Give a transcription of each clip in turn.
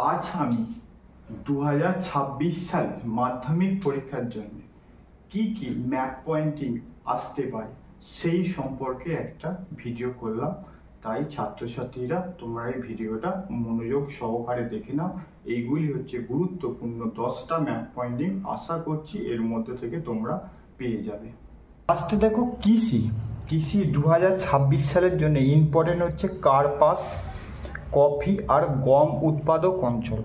আজ আমি 2026 সালে মাধ্যমিক পরীক্ষার জন্য কি কি ম্যাপ পয়েন্টিং আসতে পারে সেই সম্পর্কে একটা ভিডিও করলাম। তাই ছাত্রছাত্রীরা তোমরা এই ভিডিওটা মনোযোগ সহকারে দেখে নাও। এইগুলি হচ্ছে গুরুত্বপূর্ণ 10টা ম্যাপ পয়েন্টিং, আশা করছি এর মধ্যে থেকে তোমরা পেয়ে যাবে। ফার্স্টে দেখো কৃষি 2026 সালের জন্য ইম্পর্টেন্ট হচ্ছে কার্পাস, কফি আর গম উৎপাদক অঞ্চল।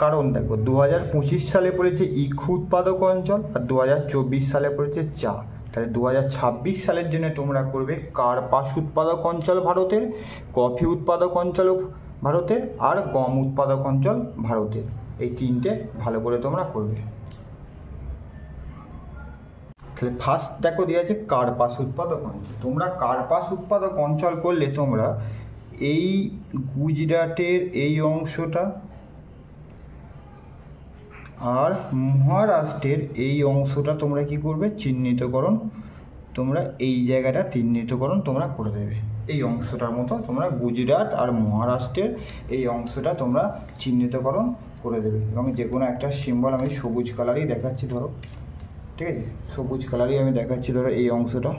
কারণ দেখো 2025 সালে পড়েছে ইক্ষু উৎপাদক অঞ্চল আর 2024 সালে পড়েছে চা। তাহলে 2026 সালের জন্য তোমরা করবে কার্পাস উৎপাদক অঞ্চল ভারতের, কফি উৎপাদক অঞ্চল ভারতের আর গম উৎপাদক অঞ্চল ভারতের। এই তিনটে ভালো করে তোমরা করবে। তাহলে ফার্স্ট দেখো দেওয়া আছে কার্পাস উৎপাদক অঞ্চল। তোমরা কার্পাস উৎপাদক অঞ্চল করলে তোমরা এই গুজরাটের এই অংশটা আর মহারাষ্ট্রের এই অংশটা তোমরা কি করবে, চিহ্নিতকরণ তোমরা এই জায়গাটা চিহ্নিতকরণ তোমরা করে দেবে। এই অংশটার মতো তোমরা গুজরাট আর মহারাষ্ট্রের এই অংশটা তোমরা চিহ্নিতকরণ করে দেবে এবং যে কোনো একটা সিম্বল আমি সবুজ কালারই দেখাচ্ছি, ধরো ঠিক আছে, সবুজ কালারই আমি দেখাচ্ছি, ধরো এই অংশটা।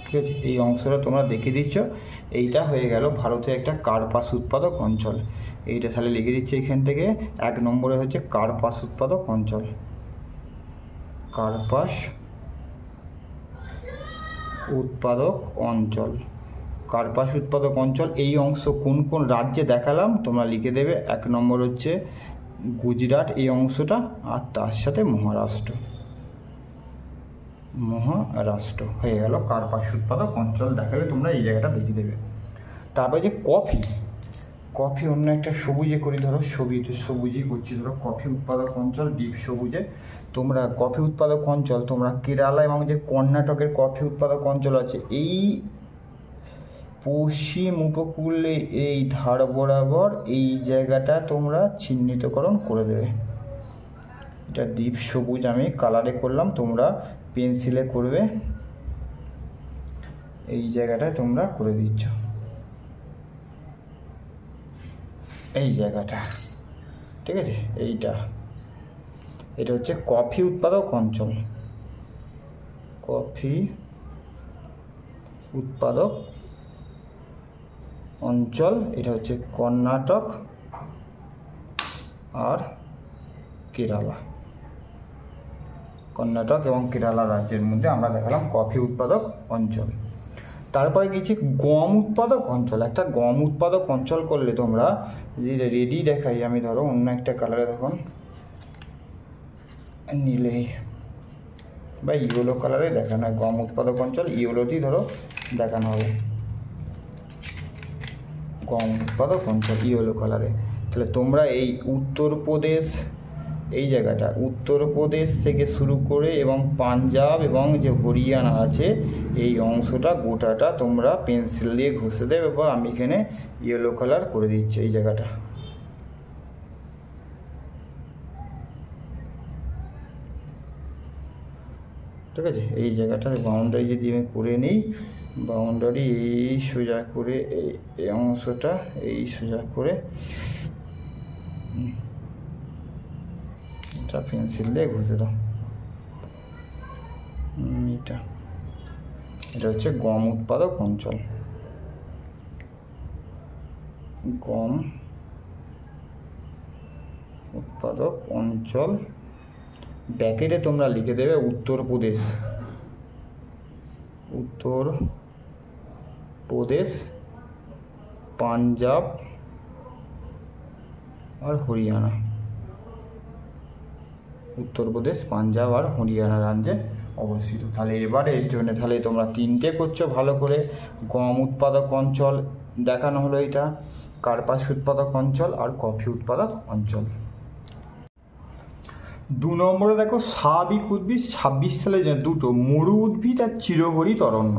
ঠিক আছে, এই অংশটা তোমরা দেখে দিচ্ছ। এইটা হয়ে গেল ভারতের একটা কার্পাস উৎপাদক অঞ্চল। এইটা তাহলে লিখে দিচ্ছে এখান থেকে 1 নম্বরে হচ্ছে কার্পাস উৎপাদক অঞ্চল। কার্পাস উৎপাদক অঞ্চল, কার্পাস উৎপাদক অঞ্চল এই অংশ কোন কোন রাজ্যে দেখালাম তোমরা লিখে দেবে। 1 নম্বর হচ্ছে গুজরাট এই অংশটা আর তার সাথে মহারাষ্ট্র হয়ে গেল কার্পাস উৎপাদক অঞ্চল দেখালে তোমরা এই জায়গাটা দেখিয়ে দেবে। তারপরে যে কফি অন্য একটা সবুজে করি, ধরো সবুজই করছি, ধরো কফি উৎপাদক অঞ্চল ডিপ সবুজে। তোমরা কফি উৎপাদক অঞ্চল তোমরা কেরালা এবং যে কর্ণাটকের কফি উৎপাদক অঞ্চল আছে এই পশ্চিম উপকূলে এই ধার বরাবর এই জায়গাটা তোমরা চিহ্নিতকরণ করে দেবে। এটা ডিপ সবুজ আমি কালারে করলাম, তোমরা পেন্সিলে করবে। এই জায়গাটায় তোমরা করে দিচ্ছ এই জায়গাটা, ঠিক আছে। এটা হচ্ছে কফি উৎপাদক অঞ্চল, কফি উৎপাদক অঞ্চল। এটা হচ্ছে কর্ণাটক আর কেরালা, কর্ণাটক এবং কেরালা রাজ্যের মধ্যে আমরা দেখালাম কফি উৎপাদক অঞ্চল। তারপরে গেছি গম উৎপাদক অঞ্চল। একটা গম উৎপাদক অঞ্চল করলে তোমরা যদি রেডি দেখাই আমি, ধরো অন্য একটা কালারে দেখুন, নীলে বা ইয়েলো কালারে দেখানো হয় গম উৎপাদক অঞ্চল, ইয়েলোতেই ধরো দেখানো হবে গম উৎপাদক অঞ্চল ইয়েলো কালারে। তাহলে তোমরা এই উত্তরপ্রদেশ এই জায়গাটা উত্তরপ্রদেশ থেকে শুরু করে এবং পাঞ্জাব এবং যে হরিয়ানা আছে এই অংশটা গোটাটা তোমরা পেন্সিল দিয়ে ঘষে দেবে, বা আমি এখানে ইয়েলো কালার করে দিচ্ছি এই জায়গাটা। ঠিক আছে, এই জায়গাটা বাউন্ডারি যদি আমি করে নিই, বাউন্ডারি এই সোজা করে এই অংশটা এই সোজা করে পেন্সিল দিয়ে ঘষে দাও। এটা হচ্ছে গম উৎপাদক অঞ্চল, গম উৎপাদক অঞ্চল। ব্যাকেটে তোমরা লিখে দেবে উত্তরপ্রদেশ, পাঞ্জাব আর হরিয়ানা, উত্তরপ্রদেশ পাঞ্জাব আর হরিয়ানা রাজ্যে অবস্থিত। তাহলে এবারে এর জন্য তাহলে তোমরা 3টে করছো ভালো করে। গম উৎপাদক অঞ্চল দেখানো হলো, এটা কার্পাস উৎপাদক অঞ্চল আর কফি উৎপাদক অঞ্চল। 2 নম্বরে দেখো স্বাভাবিক উদ্ভিদ 26 সালে দুটো মরু উদ্ভিদ আর চিরহরিত অরণ্য।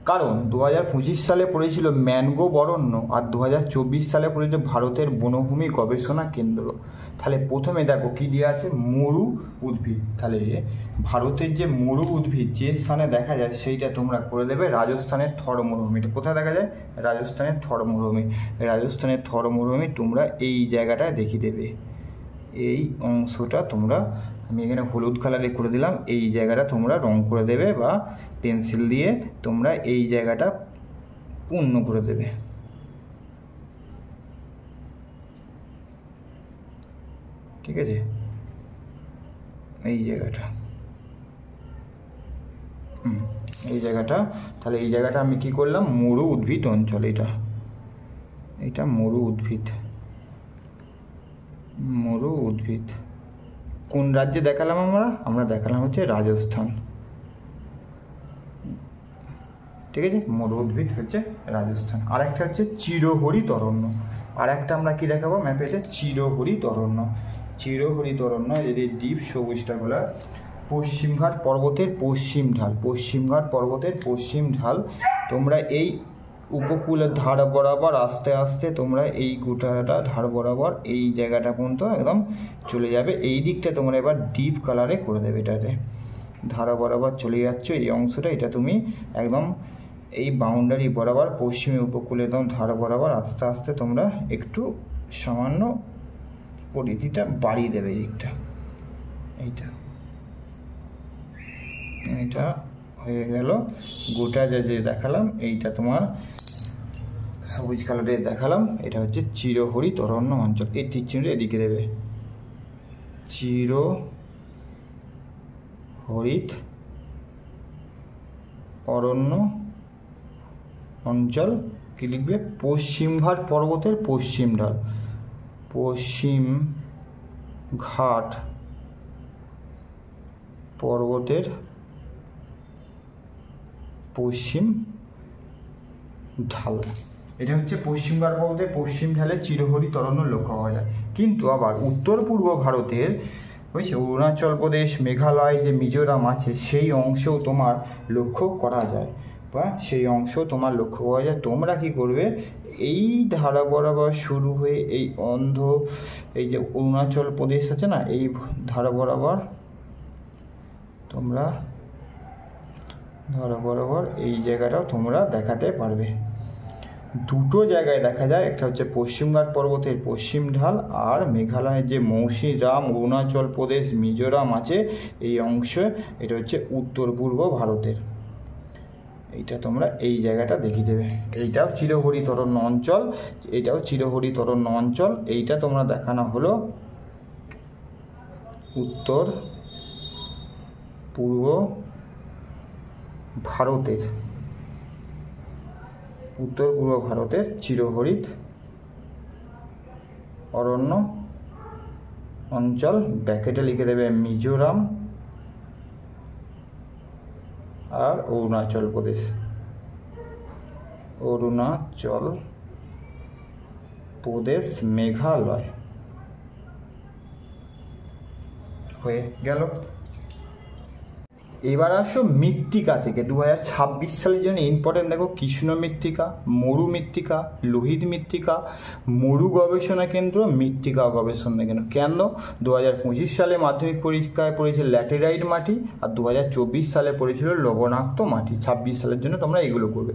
কারণ 2025 সালে পড়েছিল ম্যানগ্রোভ অরণ্য আর 2024 সালে পড়েছিল ভারতের বনভূমি গবেষণা কেন্দ্র। তাহলে প্রথমে দেখো কী দেওয়া আছে, মরু উদ্ভিদ। তাহলে ভারতের যে মরু উদ্ভিদ যে স্থানে দেখা যায় সেইটা তোমরা করে দেবে রাজস্থানের থর মরুভূমি। এটা কোথায় দেখা যায়? রাজস্থানের থর মরুভূমি। রাজস্থানের থর মরুভূমি তোমরা এই জায়গাটায় দেখিয়ে দেবে। এই অংশটা তোমরা, আমি এখানে হলুদ কালারে করে দিলাম, এই জায়গাটা তোমরা রং করে দেবে বা পেন্সিল দিয়ে তোমরা এই জায়গাটা পূর্ণ করে দেবে। ঠিক আছে, এই জায়গাটা, এই জায়গাটা, তাহলে এই জায়গাটা আমি কি করলাম, মরু উদ্ভিদ অঞ্চল। এটা মরু উদ্ভিদ। মরু উদ্ভিদ কোন রাজ্যে দেখালাম? আমরা দেখালাম হচ্ছে রাজস্থান। ঠিক আছে, মরু উদ্ভিদ হচ্ছে রাজস্থান। আর একটা হচ্ছে চিরহরিত অরণ্য। আর একটা আমরা কি দেখাবো ম্যাপেতে? চিরহরিত অরণ্য। চিরহরিত অরণ্য যদি ডিপ সবুজটা গোলা পশ্চিমঘাট পর্বতের পশ্চিম ঢাল, পশ্চিমঘাট পর্বতের পশ্চিম ঢাল, তোমরা এই উপকূলের ধার বরাবর আস্তে আস্তে তোমরা এই গোটাটা ধার বরাবর এই জায়গাটা পর্যন্ত একদম চলে যাবে। এই দিকটা তোমরা এবার ডিপ কালারে করে দেবে। এটাতে ধারা বরাবর চলে যাচ্ছ এই অংশটা, এটা তুমি একদম এই বাউন্ডারি বরাবর পশ্চিমী উপকূলে একদম ধার বরাবর আস্তে আস্তে তোমরা একটু সামান্য পরিধিটা বাড়িয়ে দেবে। এইটা এইটা হয়ে গেল গোটা যে দেখালাম, এইটা তোমার সবুজ কালারে দেখালাম, এটা হচ্ছে চিরহরিত অরণ্য অঞ্চল। এই তীরচিহ্নটা এদিকে দেবে, চিরহরিত অরণ্য অঞ্চল। কি লিখবে? পশ্চিমঘাট পর্বতের পশ্চিম ঢাল, পশ্চিমঘাট পর্বতের পশ্চিম ঢাল। এটা হচ্ছে পশ্চিমঘাট পর্বতের পশ্চিম ঢালে চিরহরিত অরণ্য লক্ষ্য করা যায়। কিন্তু আবার উত্তর পূর্ব ভারতের বুঝছে অরুণাচল প্রদেশ, মেঘালয় যে মিজোরাম আছে সেই অংশেও তোমার লক্ষ্য করা যায়, বা সেই অংশ তোমার লক্ষ্য করা যায়। তোমরা কি করবে, এই ধারা বরাবর শুরু হয়ে এই এই যে অরুণাচল প্রদেশ আছে না, এই ধারা বরাবর তোমরা ধারা বরাবর এই জায়গাটাও তোমরা দেখাতে পারবে। দুটো জায়গায় দেখা যায়, একটা হচ্ছে পশ্চিমঘাট পর্বতের পশ্চিম ঢাল আর মেঘালয়ের যে মৌসিনরাম, অরুণাচল প্রদেশ, মিজোরাম আছে এই অংশে, এটা হচ্ছে উত্তর পূর্ব ভারতের। এইটা তোমরা এই জায়গাটা দেখিয়ে দেবে। এইটাও চিরহরিত অরণ্য অঞ্চল, এটাও চিরহরিত অরণ্য অঞ্চল। এইটা তোমরা দেখানো হলো উত্তর পূর্ব ভারতের, উত্তর পূর্ব ভারতের চিরহরিত অরণ্য অঞ্চল। ব্যাকেটে লিখে দেবে মিজোরাম আর অরুণাচল প্রদেশ, অরুণাচল প্রদেশ, মেঘালয়। হয়ে গেল। এবার আসো মৃত্তিকা থেকে 2026 সালের জন্য ইম্পর্টেন্ট দেখো, কৃষ্ণ মৃত্তিকা, মরু মৃত্তিকা, লোহিত মৃত্তিকা, মরু গবেষণা কেন্দ্র, মৃত্তিকা গবেষণা কেন্দ্র। কেন? 2025 সালে মাধ্যমিক পরীক্ষায় পড়েছিল ল্যাটেরাইট মাটি আর 2024 সালে পড়েছিল লবণাক্ত মাটি। 26 সালের জন্য তোমরা এগুলো করবে।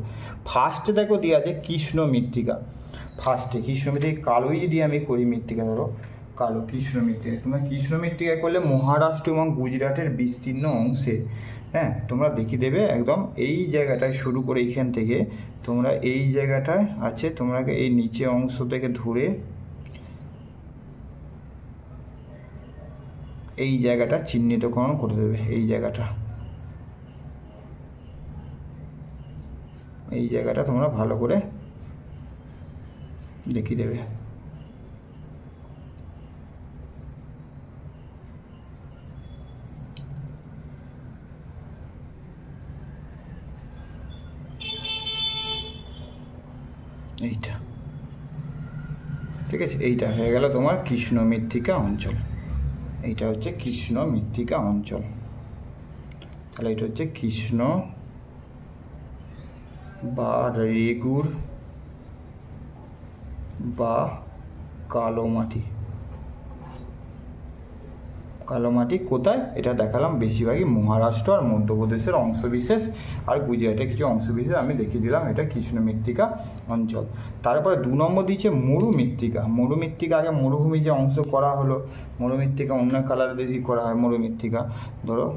ফার্স্টে দেখো দিয়ে আছে কৃষ্ণ মৃত্তিকা। ফার্স্টে কৃষ্ণ মৃত্তিকা কালোই যদি আমি করি মৃত্তিকা, ধরো কালো কৃষ্ণ মৃত্তিকা, তোমরা কৃষ্ণ মৃত্তিকা করলে মহারাষ্ট্র এবং গুজরাটের বিস্তীর্ণ অংশে, হ্যাঁ তোমরা দেখিয়ে দেবে একদম এই জায়গাটায় শুরু করে এইখান থেকে তোমরা এই জায়গাটায় আছে, তোমরাকে এই নিচে অংশ থেকে ধরে এই জায়গাটা চিহ্নিতকরণ করে দেবে। এই জায়গাটা, এই জায়গাটা তোমরা ভালো করে দেখিয়ে দেবে। এইটা ঠিক আছে, এইটা হয়ে গেল তোমার কৃষ্ণ মৃত্তিকা অঞ্চল। এইটা হচ্ছে কৃষ্ণ মৃত্তিকা অঞ্চল। তাহলে এটা হচ্ছে কৃষ্ণ বা রেগুড় বা কালো মাটি। কালো মাটি কোথায়? এটা দেখালাম বেশিরভাগই মহারাষ্ট্র আর মধ্যপ্রদেশের অংশবিশেষ আর গুজরাটের কিছু অংশবিশেষ আমি দেখিয়ে দিলাম। এটা কৃষ্ণ মৃত্তিকা অঞ্চল। তারপরে 2 নম্বর দিচ্ছে মরু মৃত্তিকা। মরু মৃত্তিকা আগে মরুভূমি যে অংশ করা হলো, মরু মৃত্তিকা অন্য কালার যদি করা হয় মরু মৃত্তিকা, ধরো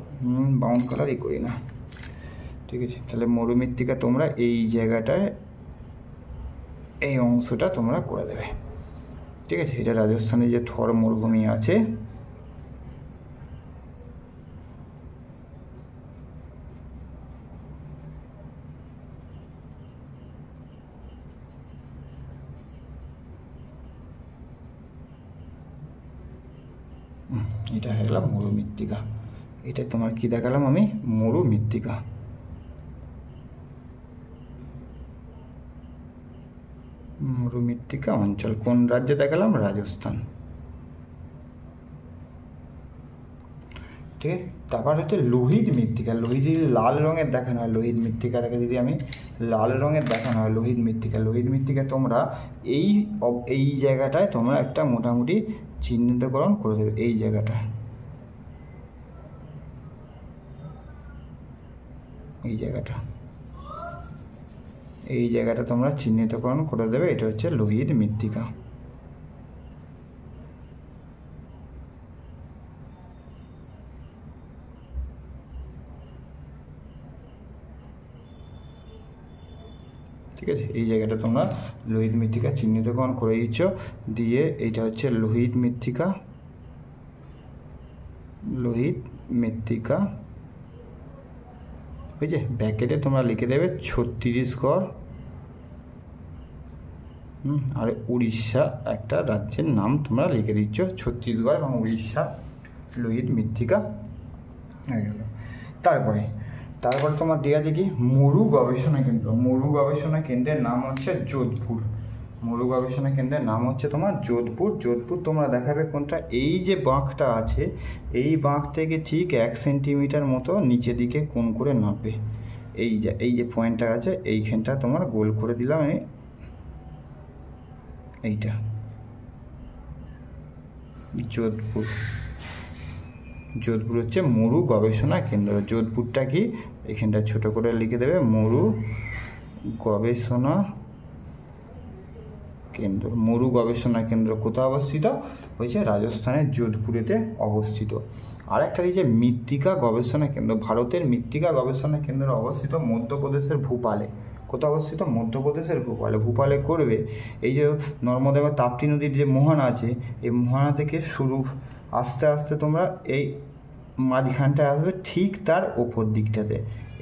বাউন্ড কালারই করি না, ঠিক আছে? তাহলে মরু মৃত্তিকা তোমরা এই জায়গাটায় এই অংশটা তোমরা করে দেবে, ঠিক আছে? এটা রাজস্থানে যে থর মরুভূমি আছে, এটা হয়ে গেল মরু মৃত্তিকা। এটা তোমার কি দেখালাম আমি? মরু মৃত্তিকা। মরু মৃত্তিকা অঞ্চল কোন রাজ্যে দেখালাম? রাজস্থান, ঠিক আছে? তারপর হচ্ছে লোহিত মৃত্তিকা। লোহিত যদি লাল রঙের দেখানো হয়, লোহিত মৃত্তিকাটাকে যদি আমি লাল রঙের দেখানো হয়, লোহিত মৃত্তিকা, লোহিত মৃত্তিকা তোমরা এই জায়গাটায় তোমরা একটা মোটামুটি চিহ্নিতকরণ করে দেবে। এই জায়গাটায়, এই জায়গাটা তোমরা চিহ্নিতকরণ করে দেবে। এটা হচ্ছে লোহিত মৃত্তিকা। ঠিক আছে? এই জায়গাটা তোমরা লোহিত মৃত্তিকা চিহ্নিতকরণ করে দিচ্ছ। দিয়ে এইটা হচ্ছে লোহিত মৃত্তিকা, লোহিত মৃত্তিকা, বুঝছে? ব্যাকেটে তোমরা লিখে দেবে ছত্তিশগড় আর উড়িষ্যা, একটা রাজ্যের নাম তোমরা লিখে দিচ্ছ, ছত্তিশগড় এবং উড়িষ্যা লোহিত মৃত্তিকা হয়ে গেল। তারপরে তোমার দেওয়া আছে কি? মরু গবেষণা কেন্দ্র। মরু গবেষণা কেন্দ্রের নাম হচ্ছে যোধপুর। মরু গবেষণা কেন্দ্রের নাম হচ্ছে তোমার যোধপুর। যোধপুর তোমরা দেখাবে কোনটা? এই যে বাঁকটা আছে, এই বাঁক থেকে ঠিক 1 সেন্টিমিটার মতো নিচের দিকে কোণ করে নামবে। এই যে পয়েন্টটা আছে, এইখানটা তোমার গোল করে দিলাম আমি, এইটা যোধপুর। যোধপুর হচ্ছে মরু গবেষণা কেন্দ্র। যোধপুরটা কি? এখানটা ছোট করে লিখে দেবে, মরু গবেষণা কেন্দ্র। মরু গবেষণা কেন্দ্র কোথায় অবস্থিত? হয়েছে রাজস্থানের যোধপুরেতে অবস্থিত। আর একটা দিয়েছে মৃত্তিকা গবেষণা কেন্দ্র। ভারতের মৃত্তিকা গবেষণা কেন্দ্র অবস্থিত মধ্যপ্রদেশের ভূপালে। কোথায় অবস্থিত? মধ্যপ্রদেশের ভূপালে। ভূপালে করবে এই যে নর্মদা বা তাপ্তি নদীর যে মোহনা আছে, এই মোহনা থেকে শুরু আস্তে আস্তে তোমরা এই মাঝখানটায় আসবে, ঠিক তার ওপর দিকটাতে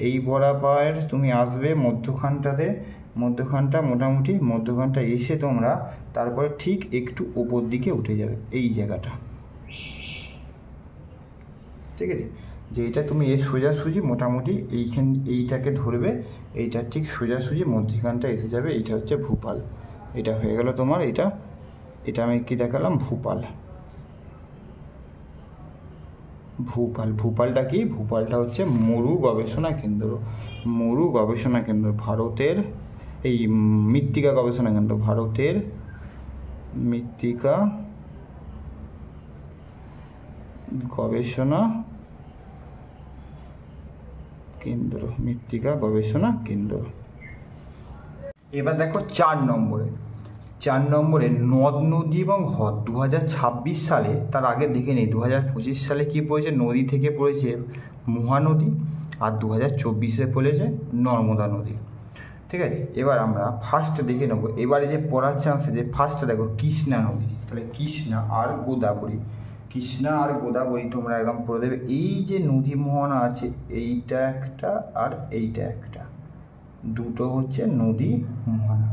এই বরাবর তুমি আসবে মধ্যখানটা মোটামুটি মধ্যখানটা এসে তোমরা তারপরে ঠিক একটু ওপর দিকে উঠে যাবে এই জায়গাটা, ঠিক আছে? যেটা তুমি এই সোজাসুজি মোটামুটি এইটাকে ধরবে, এইটা ঠিক সোজাসুজি মধ্যখানটা এসে যাবে। এইটা হচ্ছে ভূপাল। এটা হয়ে গেল তোমার, এটা আমি কি দেখালাম? ভূপাল। ভূপালটা কি? ভূপালটা হচ্ছে মরু গবেষণা কেন্দ্র। মরু গবেষণা কেন্দ্র ভারতের, এই মৃত্তিকা গবেষণা কেন্দ্র, ভারতের মৃত্তিকা গবেষণা কেন্দ্র, মৃত্তিকা গবেষণা কেন্দ্র। এবার দেখো 4 নম্বরে নদ নদী এবং হ্রদ 2026 সালে, তার আগে দেখে নেই 2025 সালে কি পড়েছে? নদী থেকে পড়েছে মহানদী, আর 2024-এ পড়েছে নর্মদা নদী, ঠিক আছে? এবার আমরা ফার্স্ট দেখে নেবো। এবারে যে পড়ার চান্স আছে, ফার্স্টে দেখো কৃষ্ণা নদী। তাহলে কৃষ্ণা আর গোদাবরী তোমরা একদম পড়ে দেবে। এই যে নদী মোহনা আছে, এইটা একটা আর এইটা একটা, দুটো হচ্ছে নদী মোহনা,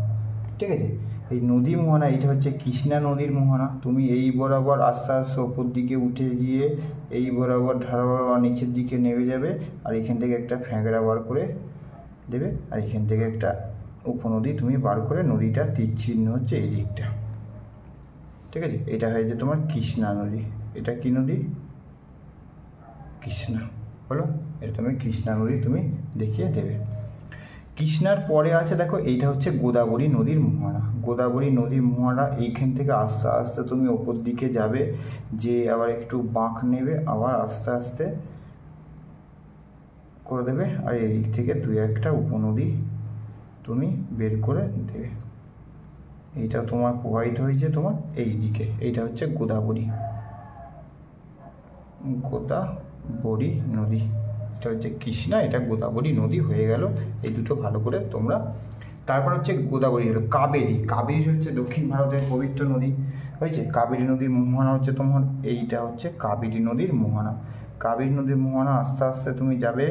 ঠিক আছে? এই নদী মোহনা, এইটা হচ্ছে কৃষ্ণা নদীর মোহনা। তুমি এই বরাবর আস্তে আস্তে ওপর দিকে উঠে গিয়ে এই বরাবর ধারা বরাবর নিচের দিকে নেমে যাবে, আর এখান থেকে একটা ফ্যাঁকড়া বার করে দেবে, আর এখান থেকে একটা উপনদী তুমি বার করে, নদীটা তীর চিহ্ন হচ্ছে এই দিকটা, ঠিক আছে? এটা হয়েছে তোমার কৃষ্ণা নদী। এটা কি নদী? কৃষ্ণা হলো। এটা তুমি কৃষ্ণা নদী তুমি দেখিয়ে দেবে। কৃষ্ণার পরে আছে দেখো এইটা হচ্ছে গোদাবরী নদীর মোহনা। গোদাবরী নদীর মোহনা এইখান থেকে আস্তে আস্তে তুমি ওপর দিকে যাবে, যে আবার একটু বাঁক নেবে, আবার আস্তে আস্তে করে দেবে, আর এই দিক থেকে দুই একটা উপনদী তুমি বের করে দেবে। এইটা তোমার প্রবাহিত হয়েছে তোমার এই দিকে, এইটা হচ্ছে গোদাবরী নদী। এটা হচ্ছে কৃষ্ণা, এটা গোদাবরী নদী হয়ে গেল। এই দুটো ভালো করে তোমরা। তারপর হচ্ছে গোদাবরী হলো কাবেরী। কাবেরী হচ্ছে দক্ষিণ ভারতের পবিত্র নদী হয়েছে। কাবেরী নদীর মোহনা হচ্ছে তোমার এইটা হচ্ছে কাবেরী নদীর মোহনা। কাবেরী নদীর মোহনা আস্তে আস্তে তুমি যাবে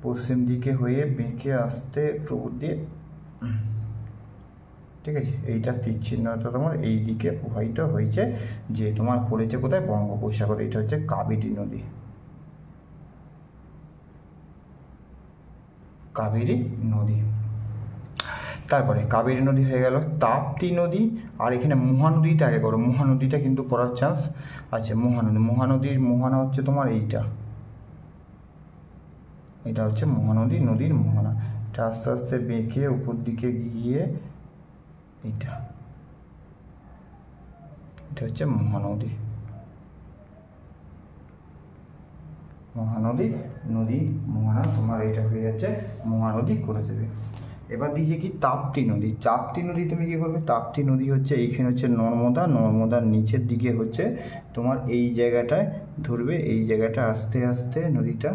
পশ্চিম দিকে হয়ে বেঁকে আসতে প্রভুর দিয়ে, ঠিক আছে। এইটা তীরচিহ্নটা তোমার এই দিকে প্রবাহিত হয়েছে, যে তোমার পড়েছে কোথায় বঙ্গোপসাগর। এটা হচ্ছে কাবেরী নদী, কাবেরী নদী। তারপরে কাবেরী নদী হয়ে গেল। তাপ্তি নদী, আর এখানে মহানদীটা আগে করো, মহানদীটা কিন্তু করার চান্স আছে। মহানদীর মোহনা হচ্ছে তোমার এইটা, এটা হচ্ছে মহানদী নদীর মোহনা। এটা আস্তে আস্তে বেঁকে উপর দিকে গিয়ে এটা হচ্ছে মহানদী নদী মোহনা তোমার এটা হয়ে যাচ্ছে মহানদী করে দেবে। এবার দিয়েছে কি তাপ্তি নদী। তাপ্তি নদী তুমি কি করবে, তাপ্তি নদী হচ্ছে এইখানে হচ্ছে নর্মদার নিচের দিকে হচ্ছে তোমার এই জায়গাটায় ধরবে, এই জায়গাটা আস্তে আস্তে নদীটা,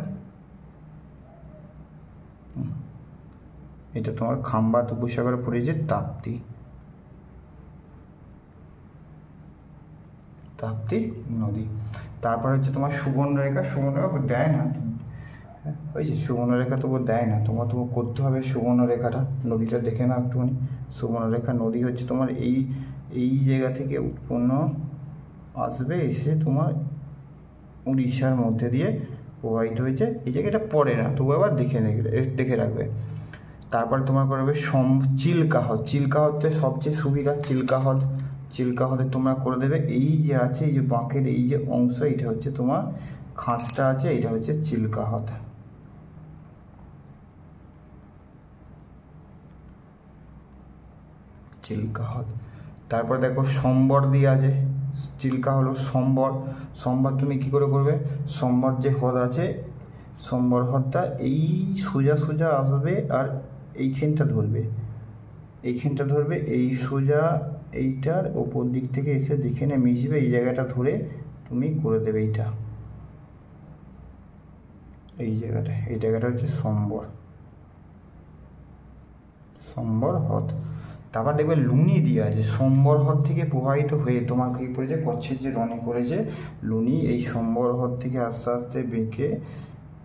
এটা তোমার খাম্বাত উপসাগরে পড়েছে তাপ্তি নদী। তারপর হচ্ছে তোমার সুবর্ণরেখা দেয় না, হয়েছে সুবর্ণরেখা তবু দেয় না, তোমার করতে হবে সুবর্ণরেখাটা। নদীটা দেখে না একটুখানি। সুবর্ণরেখা নদী হচ্ছে তোমার এই জায়গা থেকে উৎপন্ন আসবে, এসে তোমার উড়িষ্যার মধ্যে দিয়ে প্রবাহিত হয়েছে। এই জায়গাটা পড়ে না, তবু আবার দেখে রাখবে। তারপর তোমার করবে চিল্কাহ্রদ সবচেয়ে সুবিধা। চিল্কাহ্রদে তোমরা করে দেবে এই যে আছে, এই যে বাঁকের এই যে অংশ, এটা হচ্ছে তোমার খাঁজটা আছে, এটা হচ্ছে চিল্কাহ্রদ। তারপর দেখো সম্বর দিয়ে আছে। চিল্কা হলো সম্বর তুমি কি করে করবে, সম্বর যে হ্রদ আছে, সম্বর হ্রদটা এই সোজা আসবে, আর এইখানটা ধরবে, এই সোজা এইটার ওপর দিক থেকে এসে যেখানে মিশবে এই জায়গাটা ধরে তুমি করে দেবে এইটা, এই জায়গাটা হচ্ছে সম্বর হ্রদ। তারপর দেখবে লুনি দিয়ে আছে। সম্বর হ্রদ থেকে প্রবাহিত হয়ে তোমার কি পড়েছে, কচ্ছের যে রনে করেছে লুনি, এই সম্বর হ্রদ থেকে আস্তে আস্তে বেঁকে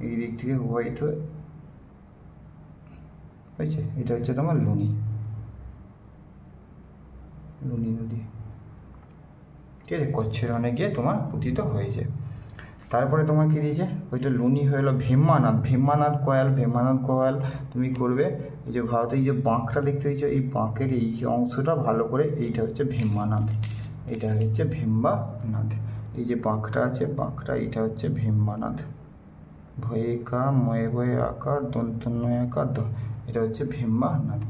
এই দিক থেকে প্রবাহিত হয়েছে। এটা হচ্ছে তোমার লুনি নদী, ঠিক আছে। কচ্ছের রনে গিয়ে তোমার পতিত হয়েছে। তারপরে তোমার কি দিয়েছে, ওইটা লুনি হয়ে গেলো ভীমানাথ কয়াল তুমি করবে। এই যে ভারতে এই যে বাঁকটা দেখতে হয়েছে, এই বাঁকের এই যে অংশটা ভালো করে, এইটা হচ্ছে ভীমানাথ, এটা হচ্ছে ভীম্বানাথ। এই যে বাঁকটা আছে, এইটা হচ্ছে ভীম্বানাথ। ভয়ে কা ময়ে আকা দন্তন্নয় আকা দ, এটা হচ্ছে ভীম্বানাথ।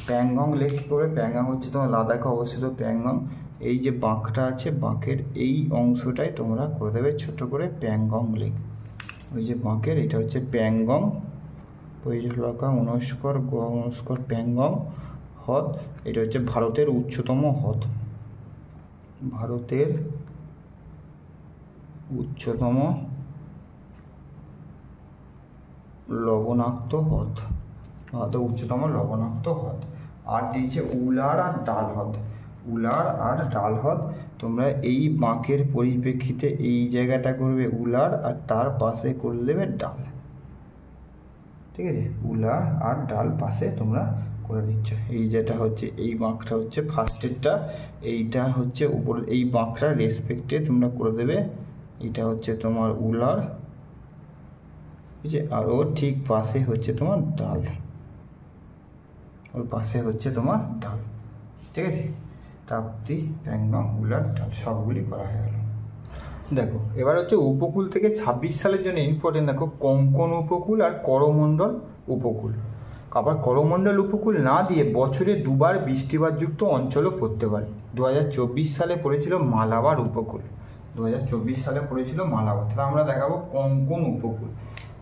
প্যাংগং লেক কী করবে, প্যাংগং হচ্ছে তোমার লাদাখে অবস্থিত প্যাংগং। এই যে বাঁকটা আছে, বাঁকের এই অংশটাই তোমরা করে দেবে ছোট করে প্যাংগং লেক। ওই যে বাঁকের এটা হচ্ছে প্যাংগং পরিচালকা অনুস্কর প্যাংগং হ্রদ। এটা হচ্ছে ভারতের উচ্চতম লবণাক্ত হ্রদ। আর দিয়েছে উলার আর ডাল হ্রদ। তোমরা এই বাঁকের পরিপ্রেক্ষিতে এই জায়গাটা করবে উলার, আর তার পাশে করে দেবে ডাল, ঠিক আছে। উলার আর ডাল পাশে তোমরা করে দিচ্ছ। এই যেটা হচ্ছে এই বাঁকটা হচ্ছে ফার্স্টেরটা, এইটা হচ্ছে উপর এই বাঁকটা রেসপেক্টে তোমরা করে দেবে। এটা হচ্ছে তোমার উলার, ঠিক আছে। আর ওর ঠিক পাশে হচ্ছে তোমার ডাল, ঠিক আছে। তাপ্তি, প্যাংগং, উলার, ডাল সবগুলি করা হয়ে গেল। দেখো এবার হচ্ছে উপকূল থেকে 26 সালের জন্য ইম্পর্টেন্ট। দেখো কঙ্কন উপকূল আর করমণ্ডল উপকূল। আবার করমণ্ডল উপকূল না দিয়ে বছরে দুবার বৃষ্টিপাতযুক্ত অঞ্চলও পড়তে পারে। 2024 সালে পড়েছিল মালাবার উপকূল, 2024 সালে পড়েছিল মালাবার। তাহলে আমরা দেখাবো কঙ্কন উপকূল।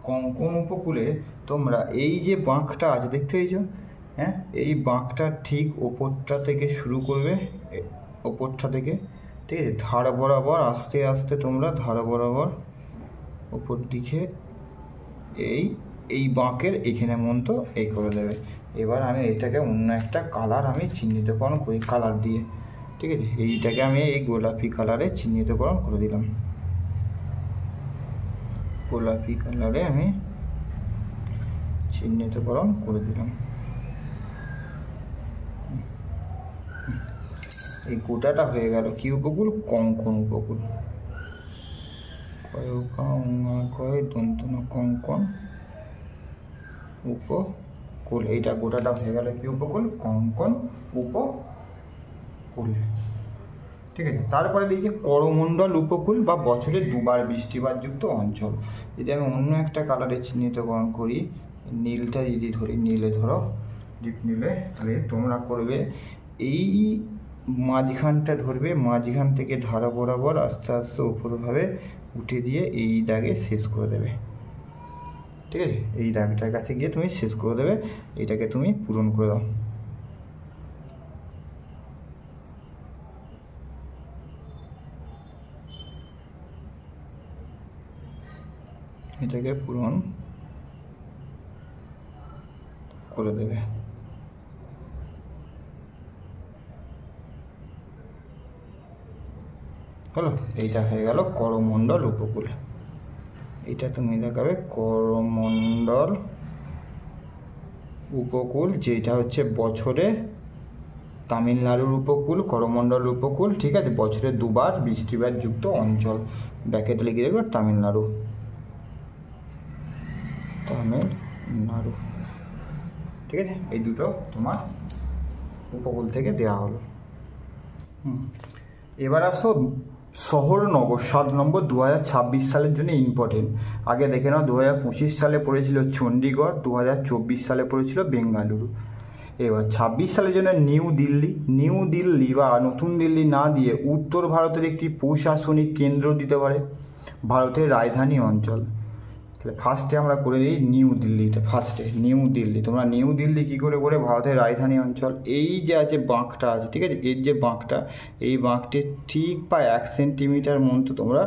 কঙ্কন উপকূলে তোমরা এই যে বাঁকটা আছে দেখতে পেয়েছো, হ্যাঁ, এই বাঁকটা ঠিক ওপরটা থেকে শুরু করবে, ওপরটা থেকে, ঠিক আছে, ধার বরাবর আস্তে আস্তে তোমরা ধার বরাবর ওপর দিকে এই বাঁকের এখানে মতো এই করে দেবে। এবার আমি এটাকে অন্য একটা কালার আমি চিহ্নিতকরণ করি কালার দিয়ে, ঠিক আছে। এইটাকে আমি এই গোলাপি কালারে চিহ্নিতকরণ করে দিলাম, গোলাপি কালারে আমি চিহ্নিতকরণ করে দিলাম। এই গোটাটা হয়ে গেল কি উপকূল? কঙ্কন উপকূল। কঙ্কন উপকূল, এইটা গোটাটা হয়ে গেল কি উপকূল? কঙ্কন উপকূল, ঠিক আছে। তারপরে দিয়েছে করমণ্ডল উপকূল বা বছরে দুবার বৃষ্টিপাতযুক্ত অঞ্চল। যদি আমি অন্য একটা কালারে চিহ্নিতকরণ করি, নীলটা যদি ধরি, নীলে ধরো, ডিপ নীলে, তাহলে তোমরা করবে এই মাঝখানটা ধরবে, মাঝখান থেকে ধারা বরাবর আস্তে আস্তে উপরভাবে উঠে দিয়ে এই দাগে শেষ করে দেবে, ঠিক আছে। এই দাগটার কাছে গিয়ে তুমি শেষ করে দেবে, এইটাকে তুমি পূরণ করে দাও। এটাকে পূরণ করে দেবে। হলো, এইটা হয়ে গেল করমণ্ডল উপকূল। এটা তুমি দেখাবে করমণ্ডল উপকূল, যেটা হচ্ছে বছরে তামিলনাড়ুর উপকূল, করমণ্ডল উপকূল, ঠিক আছে, বছরে দুবার বৃষ্টিপাতযুক্ত অঞ্চল, ব্র্যাকেটে লিখে দেবে তামিলনাড়ু, তামিলনাড়ু, ঠিক আছে। এই দুটো তোমার উপকূল থেকে দেওয়া হলো। এবার আসো শহরনগর 7 নম্বর, 2026 সালের জন্য ইম্পর্টেন্ট। আগে দেখে নাও 2025 সালে পড়েছিল চণ্ডীগড়, 2024 সালে পড়েছিল বেঙ্গালুরু। এবার 26 সালের জন্য নিউ দিল্লি বা নতুন দিল্লি না দিয়ে উত্তর ভারতের একটি প্রশাসনিক কেন্দ্র দিতে পারে, ভারতের রাজধানী অঞ্চল। তাহলে ফার্স্টে আমরা করে দিই নিউ দিল্লিটা, ফার্স্টে নিউ দিল্লি। তোমরা নিউ দিল্লি কী করে ভারতের রাজধানী অঞ্চল, এই যে আছে বাঁকটা আছে, ঠিক আছে, এর যে বাঁকটা, এই বাঁকটির ঠিক বা 1 সেন্টিমিটার মতো তোমরা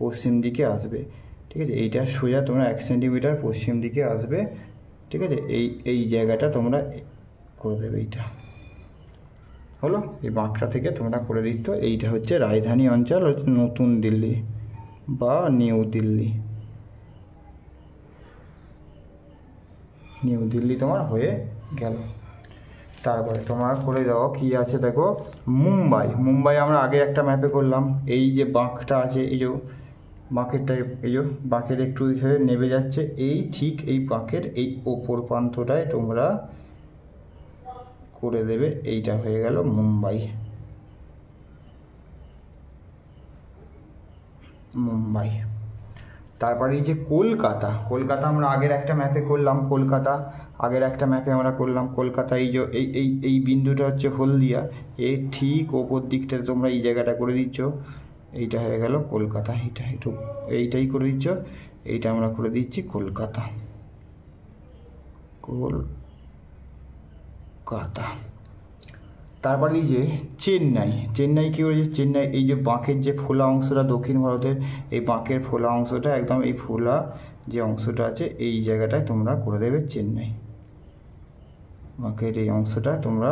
পশ্চিম দিকে আসবে, ঠিক আছে। এইটা সোজা তোমরা 1 সেন্টিমিটার পশ্চিম দিকে আসবে, ঠিক আছে। এই জায়গাটা তোমরা করে দেবে, এইটা হলো। এই বাঁকটা থেকে তোমরা করে দিত, এইটা হচ্ছে রাজধানী অঞ্চল, হচ্ছে নতুন দিল্লি বা নিউ দিল্লি। নিউ দিল্লি তোমার হয়ে গেল। তারপরে তোমার করে দাও কি আছে দেখো, মুম্বাই আমরা আগে একটা ম্যাপে করলাম। এই যে বাঁকটা আছে, এই যে বাঁকের টাইপ, এই যে বাঁকের একটু নেমে যাচ্ছে, এই ঠিক এই বাঁকের এই ওপর প্রান্তটায় তোমরা করে দেবে, এইটা হয়ে গেল মুম্বাই। তারপরে এই যে কলকাতা আমরা আগের একটা ম্যাপে করলাম, কলকাতা এই যে এই বিন্দুটা হচ্ছে হলদিয়া, এই ঠিক ওপর দিকটা তোমরা এই জায়গাটা করে দিচ্ছ, এইটা হয়ে গেল কলকাতা। এইটাই করে দিচ্ছ, এইটা আমরা করে দিচ্ছি কলকাতা। তারপরে এই যে চেন্নাই কী করেছে, চেন্নাই এই যে বাঁকের যে ফোলা অংশটা, দক্ষিণ ভারতের এই বাঁকের ফোলা অংশটা, একদম এই ফোলা যে অংশটা আছে এই জায়গাটায় তোমরা করে দেবে চেন্নাই। বাঁকের এই অংশটা তোমরা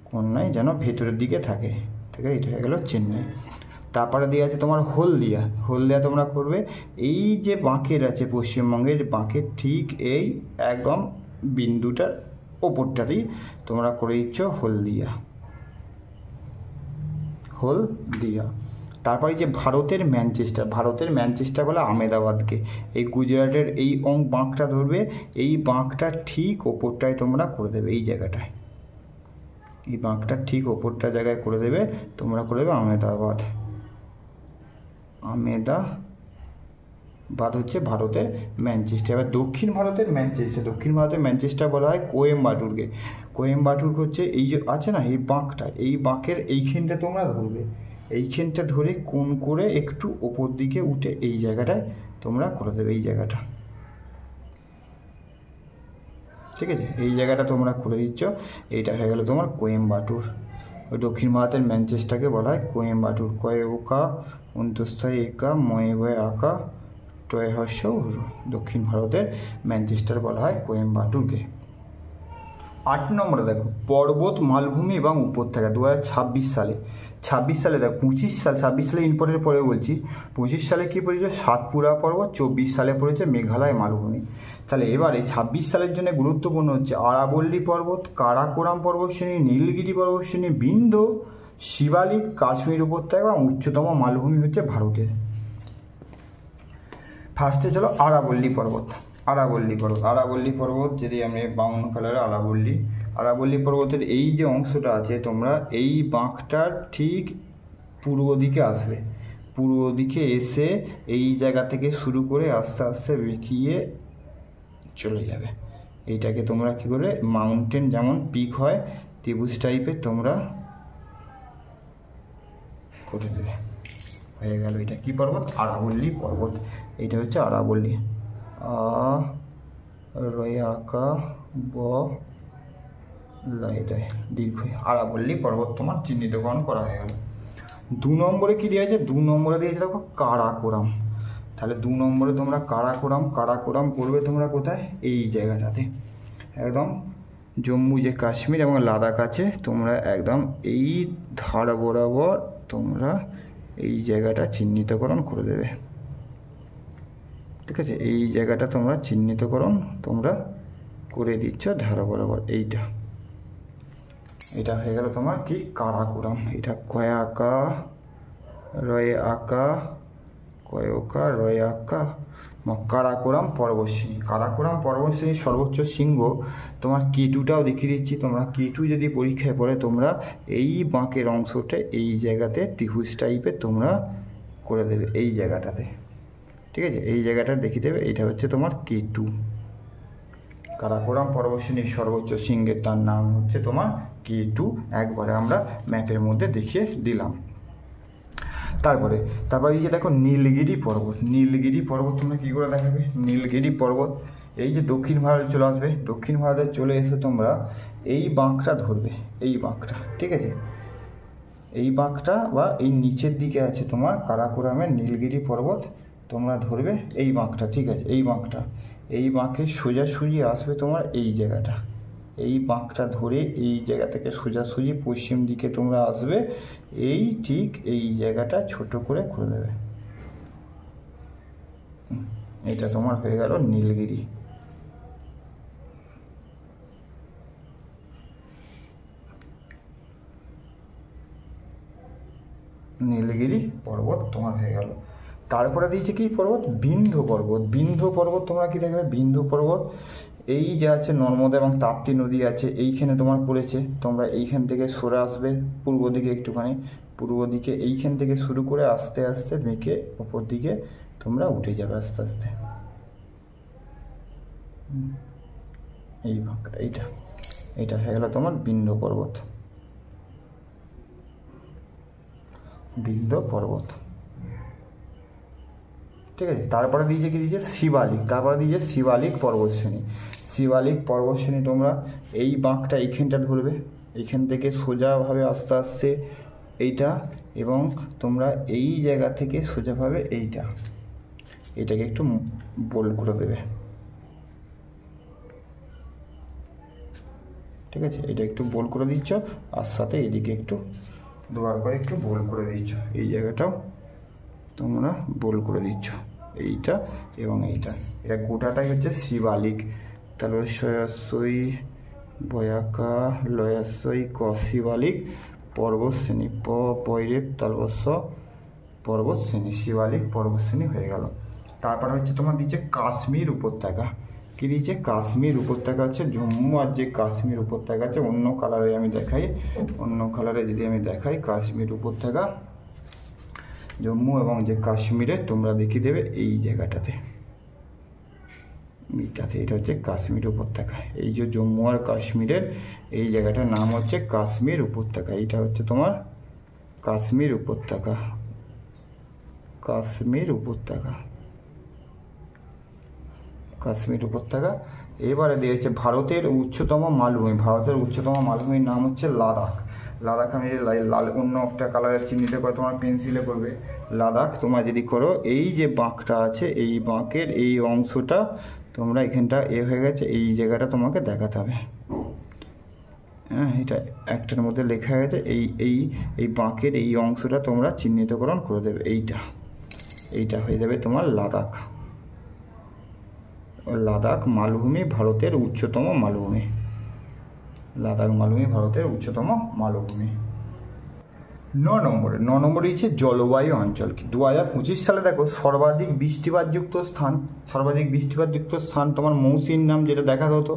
কোণায় যেন ভেতরের দিকে থাকে, ঠিক আছে, এটা হয়ে গেল চেন্নাই। তারপরে দিয়ে আছে তোমার হলদিয়া তোমরা করবে এই যে বাঁকের আছে পশ্চিমবঙ্গের বাঁকের ঠিক এই একদম বিন্দুটার ওপরটাতেই তোমরা করে দিচ্ছ হলদিয়া। তারপরে যে ভারতের ম্যানচেস্টার বলে আহমেদাবাদকে, এই গুজরাটের এই বাঁকটা ধরবে, এই বাঁকটা ঠিক ওপরটায় তোমরা করে দেবে, এই জায়গাটায়, এই বাঁকটা ঠিক ওপরটা জায়গায় করে দেবে, তোমরা করে দেবে আহমেদাবাদ। বাদ হচ্ছে ভারতের ম্যানচেস্টার। এবার দক্ষিণ ভারতের ম্যানচেস্টার বলা হয় কোয়েম্বাটুরকে। কোয়েম্বাটুর হচ্ছে এই যে আছে না এই বাঁকটা, এই বাঁকের এইখানটা তোমরা ধরবে, এইখানটা ধরে কোণ করে একটু ওপর দিকে উঠে এই জায়গাটায় তোমরা করে দেবে, এই জায়গাটা, ঠিক আছে, এই জায়গাটা তোমরা করে দিচ্ছ। এইটা হয়ে গেল তোমার কোয়েম্বাটুর। ওই দক্ষিণ ভারতের ম্যানচেস্টারকে বলা হয় কোয়েম্বাটুর। কয়ে ওকা অন্তস্থায়ী একা ময়ে বয়ে আঁকা টয় হস্য উরু। দক্ষিণ ভারতের ম্যানচেস্টার বলা হয় কোয়েম্বাটুরকে। 8 নম্বরে দেখো পর্বত মালভূমি এবং উপত্যকা 2026 সালে। 26 সালে দেখো 25 সালে ইম্পোর্টের পরে বলছি, 25 সালে কী পড়েছে সাতপুরা পর্বত, 24 সালে পড়েছে মেঘালয় মালভূমি। তাহলে এবারে 26 সালের জন্য গুরুত্বপূর্ণ হচ্ছে আরাবল্লী পর্বত, কারাকোরাম পর্বতশ্রেণী, নীলগিরি পর্বতশ্রেণী, বিন্ধ্য, শিবালিক, কাশ্মীর উপত্যকা এবং উচ্চতম মালভূমি হচ্ছে ভারতের। ফার্স্টে চলো আরাবল্লী পর্বত। আরাবল্লী পর্বত যদি আমি 52 কালারের আরাবল্লী পর্বতের এই যে অংশটা আছে তোমরা এই বাঁকটার ঠিক পূর্ব দিকে আসবে, পূর্ব দিকে এসে এই জায়গা থেকে শুরু করে আস্তে আস্তে বেঁকিয়ে চলে যাবে। এইটাকে তোমরা কি করে মাউন্টেন যেমন পিক হয় ত্রিভুজ টাইপের তোমরা করে দেবে, হয়ে গেল। এটা কি পর্বত? আরাবল্লী পর্বত। এইটা হচ্ছে আরাবল্লী, আকা ব লাই দীর্ঘ আরাবল্লী পর্বত তোমার চিহ্নিতকরণ করা হয়ে গেল। 2 নম্বরে কি দিয়েছে? 2 নম্বরে দিয়েছে দেখো কারাকোরাম। তাহলে 2 নম্বরে তোমরা কারাকোরাম করবে তোমরা কোথায়? এই জায়গাটাতে একদম জম্মু যে কাশ্মীর এবং লাদাখ আছে তোমরা একদম এই ধার বরাবর তোমরা এই জায়গাটা চিহ্নিতকরণ করে দেবে, ঠিক আছে। এই জায়গাটা তোমরা চিহ্নিতকরণ তোমরা করে দিচ্ছ ধার বরাবর। এটা হয়ে গেল তোমার কি কারাকোরাম। এটা কয়াকা রয়ে আঁকা কয়কা রয়ে আঁকা কারাকোরাম পর্বতশ্রেণীর সর্বোচ্চ শৃঙ্গ তোমার K2টাও দেখিয়ে দিচ্ছি। তোমরা K2 যদি পরীক্ষায় পড়ে তোমরা এই বাঁকের অংশটা এই জায়গাতে ত্রিভুজ টাইপের তোমরা করে দেবে এই জায়গাটাতে, ঠিক আছে। এই জায়গাটা দেখিয়ে দেবে, এইটা হচ্ছে তোমার K2। কারাকোরাম পর্বতশ্রেণীর সর্বোচ্চ শৃঙ্গের তার নাম হচ্ছে তোমার K2। একবারে আমরা ম্যাপের মধ্যে দেখিয়ে দিলাম। তারপরে এই যে দেখো নীলগিরি পর্বত তোমরা কী করে দেখাবে? নীলগিরি পর্বত এই যে দক্ষিণ ভারতে চলে আসবে, দক্ষিণ ভারতে চলে এসে তোমরা এই বাঁকটা ধরবে, এই বাঁকটা, ঠিক আছে। এই বাঁকটা বা এই নিচের দিকে আছে তোমার কারাকোরামের নীলগিরি পর্বত, তোমরা ধরবে এই বাঁকটা, ঠিক আছে। এই বাঁকে সোজাসুজি আসবে তোমার এই জায়গাটা, এই বাঁকটা ধরে এই জায়গা থেকে সোজাসুজি পশ্চিম দিকে তোমরা আসবে, এই ঠিক এই জায়গাটা ছোট করে দেবে। এটা তোমার হয়ে গেল নীলগিরি। নীলগিরি পর্বত তোমার হয়ে গেল। তারপরে দিয়েছে কি পর্বত? বিন্ধ্য পর্বত তোমরা কি দেখবে? বিন্ধ্য পর্বত এই যে আছে নর্মদা এবং তাপ্তি নদী আছে এইখানে তোমার পড়েছে, তোমরা এইখান থেকে সরে আসবে পূর্ব দিকে একটুখানি, পূর্ব দিকে এইখান থেকে শুরু করে আস্তে আস্তে বেঁকে ওপর দিকে তোমরা উঠে যাবে আস্তে আস্তে। এই বাঁকটা এইটা হয়ে গেল তোমার বিন্ধ্য পর্বত। ঠিক আছে। তারপরে দিয়েছে কি দিয়েছে? শিবালিক পর্বতশ্রেণী। তোমরা এই বাঁকটা এইখানটা ধরবে, এইখান থেকে সোজাভাবে আস্তে আস্তে এইটা, এবং তোমরা এই জায়গা থেকে সোজাভাবে এইটাকে একটু বোল্ড করে দেবে, ঠিক আছে। এটা একটু বোল্ড করে দিচ্ছ, আর সাথে এদিকে একটু দুবার করে একটু বোল্ড করে দিচ্ছ, এই জায়গাটাও তোমরা বোল্ড করে দিচ্ছ, এইটা এবং এইটা। এটা গোটাটাই হচ্ছে শিবালিক। তাহলে শয়াশই বয়াকা লয়াশই ক শিবালিক পর্বতশ্রেণী পৈরেপ তালবস্য পর্বতশ্রেণী, শিবালিক পর্বতশ্রেণী হয়ে গেল। তারপর হচ্ছে তোমার দিচ্ছে কাশ্মীর উপত্যকা। কি দিচ্ছে? কাশ্মীর উপত্যকা হচ্ছে জম্মু আর যে কাশ্মীর উপত্যকা আছে, অন্য কালারে যদি আমি দেখাই কাশ্মীর উপত্যকা, জম্মু এবং যে কাশ্মীরে তোমরা দেখিয়ে দেবে এই জায়গাটাতে, এইটাতে, এটা হচ্ছে কাশ্মীর উপত্যকা। এই যে জম্মু আর কাশ্মীরের এই জায়গাটার নাম হচ্ছে কাশ্মীর উপত্যকা। এইটা হচ্ছে তোমার কাশ্মীর উপত্যকা, কাশ্মীর উপত্যকা, কাশ্মীর উপত্যকা। এবারে দিয়েছে ভারতের উচ্চতম মালভূমি। ভারতের উচ্চতম মালভূমির নাম হচ্ছে লাদাখ। লাদাখ আমি লাল অন্য একটা কালারের চিহ্নিত করে তোমার পেন্সিলে করবে। লাদাখ তোমরা যদি করো, এই যে বাঁকটা আছে, এই বাঁকের এই অংশটা তোমরা এখানটা হয়ে গেছে, এই জায়গাটা তোমাকে দেখাতে হবে। হ্যাঁ, এটা একটার মধ্যে লেখা গেছে, এই এই এই বাঁকের এই অংশটা তোমরা চিহ্নিতকরণ করে দেবে। এইটা হয়ে যাবে তোমার লাদাখ। লাদাখ মালভূমি ভারতের উচ্চতম মালভূমি। লাদাখ মালভূমি ভারতের উচ্চতম মালভূমি। 9 নম্বরে হচ্ছে জলবায়ু অঞ্চল। 2025 সালে দেখো সর্বাধিক বৃষ্টিপাতযুক্ত স্থান তোমার মৌসিনরাম, যেটা দেখাতে হতো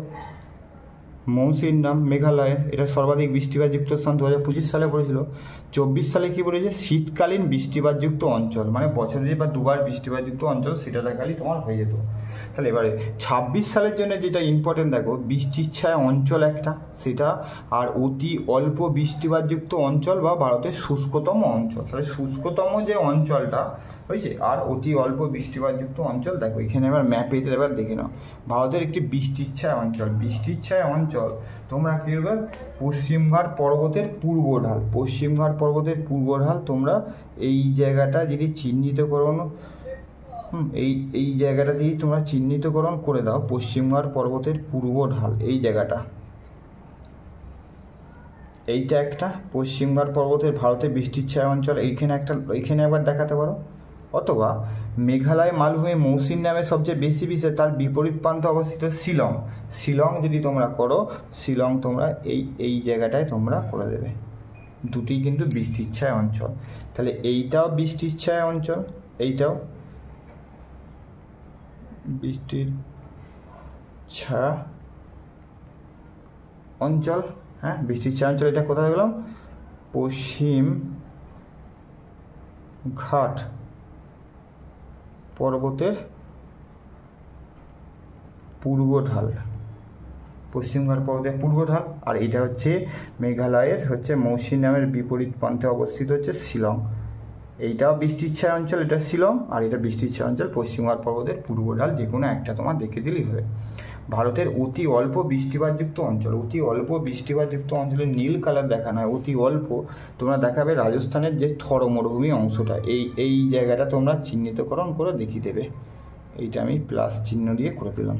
মৌসিনরাম মেঘালয়ের, এটা সর্বাধিক বৃষ্টিপাতযুক্ত স্থান 2025 সালে পড়েছিল। 24 সালে কি বলেছে, শীতকালীন বৃষ্টিপাতযুক্ত অঞ্চল, মানে বছরে যে বা দুবার বৃষ্টিপাতযুক্ত অঞ্চল সেটা দেখালেই তোমার হয়ে যেত। তাহলে এবারে 26 সালের জন্য যেটা ইম্পর্টেন্ট দেখো, বৃষ্টির ছায়া অঞ্চল একটা সেটা, আর অতি অল্প বৃষ্টিপাতযুক্ত অঞ্চল বা ভারতের শুষ্কতম অঞ্চল। তাহলে শুষ্কতম যে অঞ্চলটা হয়েছে আর অতি অল্প বৃষ্টিপাতযুক্ত অঞ্চল, দেখো এখানে এবার ম্যাপে এবার দেখে নাও ভারতের একটি বৃষ্টির ছায়া অঞ্চল। বৃষ্টির ছায়া অঞ্চল তোমরা কী করবে, পশ্চিমঘাট পর্বতের পূর্ব ঢাল, পশ্চিমঘাট পর্বতের পূর্ব ঢাল তোমরা এই জায়গাটা যদি চিহ্নিতকরণ এই জায়গাটা যদি তোমরা চিহ্নিতকরণ করে দাও, পশ্চিমঘাট পর্বতের পূর্ব ঢাল এই জায়গাটা, এইটা একটা পশ্চিমঘাট পর্বতের ভারতের বৃষ্টির ছায়া অঞ্চল, এইখানে একবার দেখাতে পারো। অথবা মেঘালয় মালভূমি মৌসিনরামের সবচেয়ে বেশি বিশেষ তার বিপরীত প্রান্তে অবস্থিত শিলং যদি তোমরা করো, শিলং তোমরা এই জায়গাটায় তোমরা করে দেবে। দুটি কিন্তু বৃষ্টির ছায়া অঞ্চল। তাহলে এইটাও বৃষ্টির ছায়া অঞ্চল, এইটাও বৃষ্টির ছায়া অঞ্চল। হ্যাঁ, বৃষ্টির ছায়া অঞ্চল। এটা কোথায় গেলাম, পশ্চিম ঘাট পর্বতের পূর্ব ঢাল, পশ্চিমঘাট পর্বতের পূর্ব ঢাল। আর এটা হচ্ছে মেঘালয়ের হচ্ছে মৌসিনরামের বিপরীত প্রান্তে অবস্থিত হচ্ছে শিলং। এইটাও বৃষ্টির ছায়া অঞ্চল, এটা শিলং, আর এটা বৃষ্টির ছায়া অঞ্চল পশ্চিমঘাট পর্বতের পূর্ব ঢাল, যে কোনো একটা তোমার দেখে দিলেই হবে। ভারতের অতি অল্প বৃষ্টিপাতযুক্ত অঞ্চল, অতি অল্প বৃষ্টিপাতযুক্ত অঞ্চলে নীল কালার দেখানো হয়, অতি অল্প তোমরা দেখাবে রাজস্থানের যে থর মরুভূমি অংশটা, এই জায়গাটা তোমরা চিহ্নিতকরণ করে দেখিয়ে দেবে। এইটা আমি প্লাস চিহ্ন দিয়ে করে দিলাম,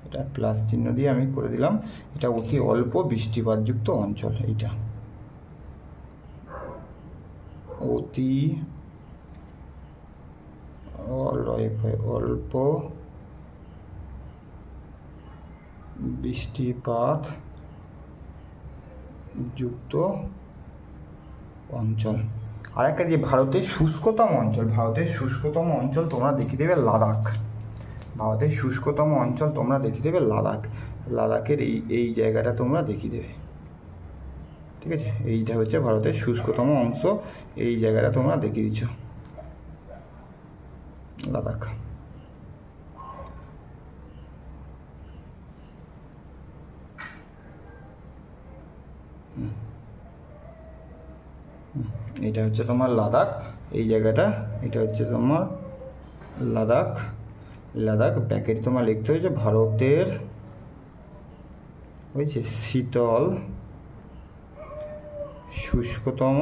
এটা প্লাস চিহ্ন দিয়ে আমি করে দিলাম। এটা অতি অল্প বৃষ্টিপাতযুক্ত অঞ্চল, এইটা অতি অল্প বৃষ্টিপাত যুক্ত অঞ্চল। আর একটা যে ভারতের শুষ্কতম অঞ্চল তোমরা দেখিয়ে দেবে লাদাখ। ভারতের শুষ্কতম অঞ্চল তোমরা দেখিয়ে দেবে লাদাখ। লাদাখের এই জায়গাটা তোমরা দেখিয়ে দেবে, ঠিক আছে। এইটা হচ্ছে ভারতের শুষ্কতম অংশ, এই জায়গাটা তোমরা দেখিয়ে দিচ্ছ লাদাখ। এটা হচ্ছে তোমার লাদাখ, এই জায়গাটা, এটা হচ্ছে তোমার লাদাখ। ব্যাকেট তোমার লিখতে হয়েছে ভারতের হয়েছে শীতল শুষ্কতম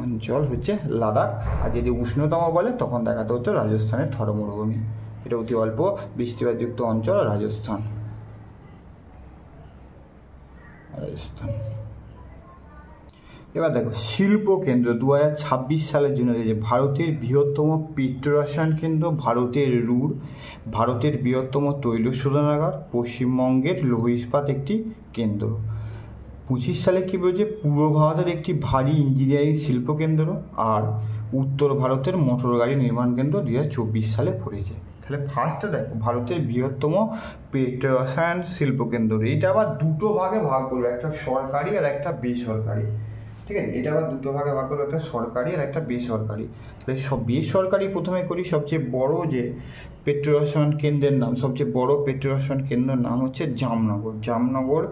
অঞ্চল হচ্ছে লাদাখ। আর যদি উষ্ণতম বলে তখন দেখাতে হচ্ছে রাজস্থানের থর মরুভূমি। এটা অতি অল্প বৃষ্টিপাতযুক্ত অঞ্চল রাজস্থান। এবার দেখো শিল্প কেন্দ্র 2026 সালের জন্য যে ভারতের বৃহত্তম পেট্রোরসায়ন কেন্দ্র ভারতের রুর, ভারতের বৃহত্তম তৈল শোধনাগার, পশ্চিমবঙ্গের লৌহ ইস্পাত একটি কেন্দ্র। 25 সালে কি বলছে, পূর্ব ভারতের একটি ভারী ইঞ্জিনিয়ারিং শিল্প কেন্দ্র, আর উত্তর ভারতের মোটর গাড়ি নির্মাণ কেন্দ্র 2024 সালে পড়েছে। তাহলে ফার্স্টে দেখো ভারতের বৃহত্তম পেট্রো রসায়ন শিল্পকেন্দ্র, এইটা আবার দুটো ভাগে ভাগ করবে, একটা সরকারি আর একটা বেসরকারি। ঠিক আছে, এটা আবার দুটো ভাগে ভাগ করবে, একটা সরকারি আর একটা বেসরকারি। তাহলে সব বেসরকারি প্রথমে করি। সবচেয়ে বড় যে পেট্রো রসায়ন কেন্দ্রের নাম, সবচেয়ে বড় পেট্রো রসায়ন কেন্দ্রের নাম হচ্ছে জামনগর। জামনগর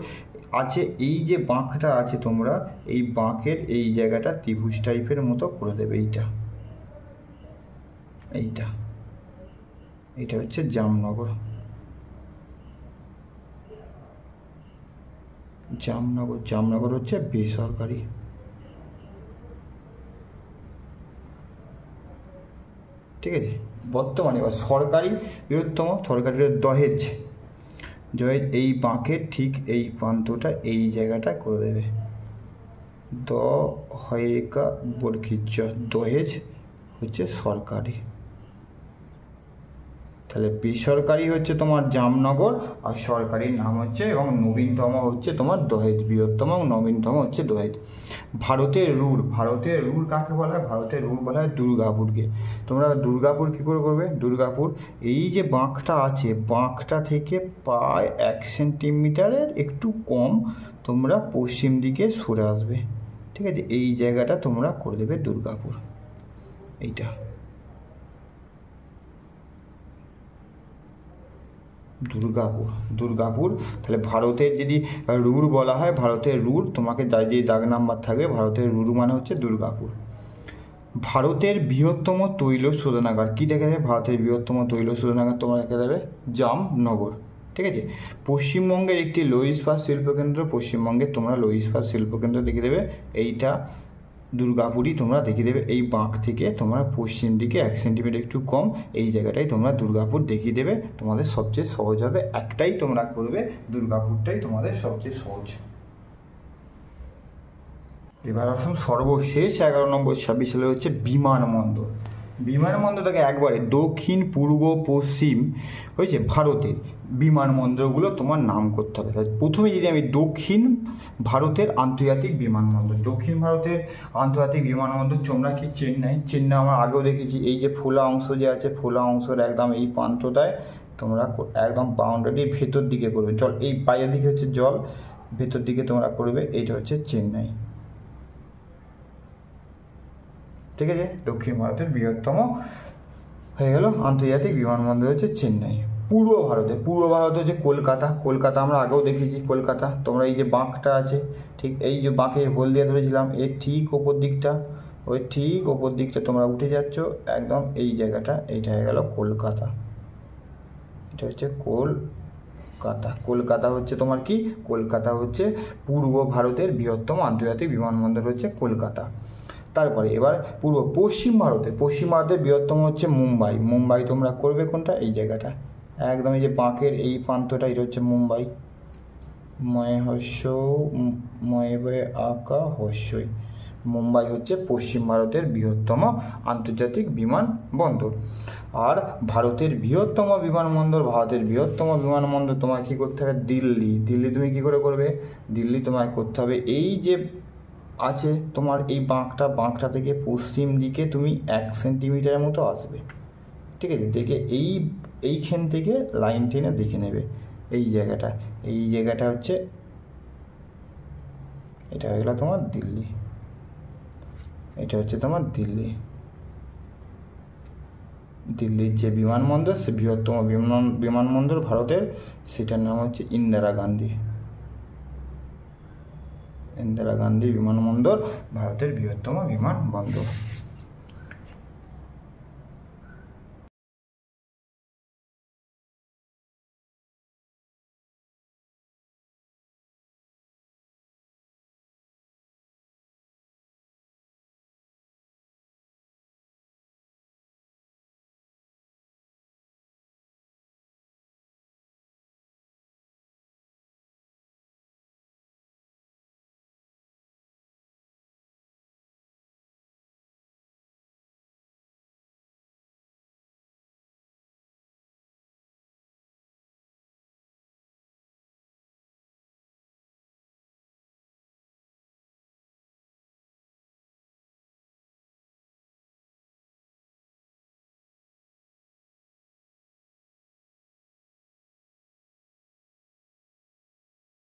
আছে, এই যে বাঁকটা আছে তোমরা এই বাঁকের এই জায়গাটা ত্রিভুজ টাইপের মতো করে দেবে, এইটা হচ্ছে জামনগর। জামনগর হচ্ছে বেসরকারি। ঠিক আছে, বর্তমানে এবার সরকারি বৃহত্তম, সরকারির দহেজ। এই বাঁকের ঠিক এই প্রান্তটা এই জায়গাটা করে দেবে, দ হয়েকা বর্গিজ, দহেজ হচ্ছে সরকারি। তাহলে বেসরকারি হচ্ছে তোমার জামনগর, আর সরকারির নাম হচ্ছে এবং নবীনতম হচ্ছে তোমার দহেজ, বৃহত্তম এবং নবীনতম হচ্ছে দহেজ। ভারতের রুর কাকে বলা হয়? ভারতের রুর বলা হয় দুর্গাপুরকে। তোমরা দুর্গাপুর কী করে করবে? দুর্গাপুর এই যে বাঁকটা আছে, বাঁকটা থেকে প্রায় 1 সেন্টিমিটারের একটু কম তোমরা পশ্চিম দিকে সরে আসবে। ঠিক আছে, এই জায়গাটা তোমরা করে দেবে দুর্গাপুর, এইটা। দুর্গাপুর। তাহলে ভারতের যদি রুর বলা হয়, ভারতের রুর তোমাকে যে দাগ নাম্বার থাকবে, ভারতের রুর মানে হচ্ছে দুর্গাপুর। ভারতের বৃহত্তম তৈল শোধনাগার কি দেখা যাবে? ভারতের বৃহত্তম তৈল শোধনাগার তোমরা দেখা যাবে জামনগর। ঠিক আছে, পশ্চিমবঙ্গের একটি লৌহ ইস্পাত শিল্পকেন্দ্র, পশ্চিমবঙ্গে তোমরা লৌহ ইস্পাত শিল্পকেন্দ্র দেখে দেবে, এইটা দুর্গাপুরই তোমরা দেখিয়ে দেবে। এই বাঁক থেকে তোমরা পশ্চিম দিকে 1 সেন্টিমিটার একটু কম এই জায়গাটাই তোমরা দুর্গাপুর দেখিয়ে দেবে। তোমাদের সবচেয়ে সহজ হবে, একটাই তোমরা করবে, দুর্গাপুরটাই তোমাদের সবচেয়ে সহজ। এবার আসুন সর্বশেষ 11 নম্বর 26 সালে হচ্ছে বিমানবন্দর। বিমানবন্দরটাকে একবারে দক্ষিণ, পূর্ব, পশ্চিম হয়েছে ভারতের বিমানবন্দরগুলো তোমার নাম করতে হবে। তাই প্রথমে যদি আমি দক্ষিণ ভারতের আন্তর্জাতিক বিমানবন্দর, দক্ষিণ ভারতের আন্তর্জাতিক বিমানবন্দর তোমরা কি চেন্নাই আমরা আগেও দেখেছি। এই যে ফোলা অংশ যে আছে, ফোলা অংশের একদম এই প্রান্তটায় তোমরা একদম বাউন্ডারির ভেতর দিকে করবে, জল এই বাইরের দিকে হচ্ছে জল, ভেতর দিকে তোমরা করবে, এইটা হচ্ছে চেন্নাই। ঠিক আছে, দক্ষিণ ভারতের বৃহত্তম হয়ে গেল আন্তর্জাতিক বিমানবন্দর হচ্ছে চেন্নাই। পূর্ব ভারতে হচ্ছে কলকাতা আমরা আগেও দেখেছি। কলকাতা তোমরা এই যে বাঁকটা আছে, ঠিক এই যে বাঁকের হোল দিয়ে ধরেছিলাম, এর ঠিক ওপর দিকটা, ওই ঠিক ওপর দিকটা তোমরা উঠে যাচ্ছ একদম এই জায়গাটা, এইটা হয়ে গেল কলকাতা। এটা হচ্ছে কলকাতা হচ্ছে তোমার কি? কলকাতা হচ্ছে পূর্ব ভারতের বৃহত্তম আন্তর্জাতিক বিমানবন্দর হচ্ছে কলকাতা। তারপরে এবার পশ্চিম ভারতের বৃহত্তম হচ্ছে মুম্বাই তোমরা করবে কোনটা? এই জায়গাটা একদম এই যে বাঁকের এই প্রান্তটা, এটা হচ্ছে মুম্বাই। মুম্বাই হচ্ছে পশ্চিম ভারতের বৃহত্তম আন্তর্জাতিক বিমানবন্দর। আর ভারতের বৃহত্তম বিমানবন্দর তোমার কী করতে হবে? দিল্লি তুমি কী করে করবে? দিল্লি তোমায় করতে হবে এই যে আছে তোমার এই বাঁকটা থেকে পশ্চিম দিকে তুমি 1 সেন্টিমিটারের মতো আসবে। ঠিক আছে, দেখে এইখান থেকে লাইন টেনে দেখে নেবে এই জায়গাটা হচ্ছে, এটা হয়ে গেল তোমার দিল্লি। এটা হচ্ছে তোমার দিল্লির যে বিমানবন্দর, সে বৃহত্তম বিমানবন্দর ভারতের, সেটার নাম হচ্ছে ইন্দিরা গান্ধী বিমানবন্দর, ভারতের বৃহত্তম বিমানবন্দর।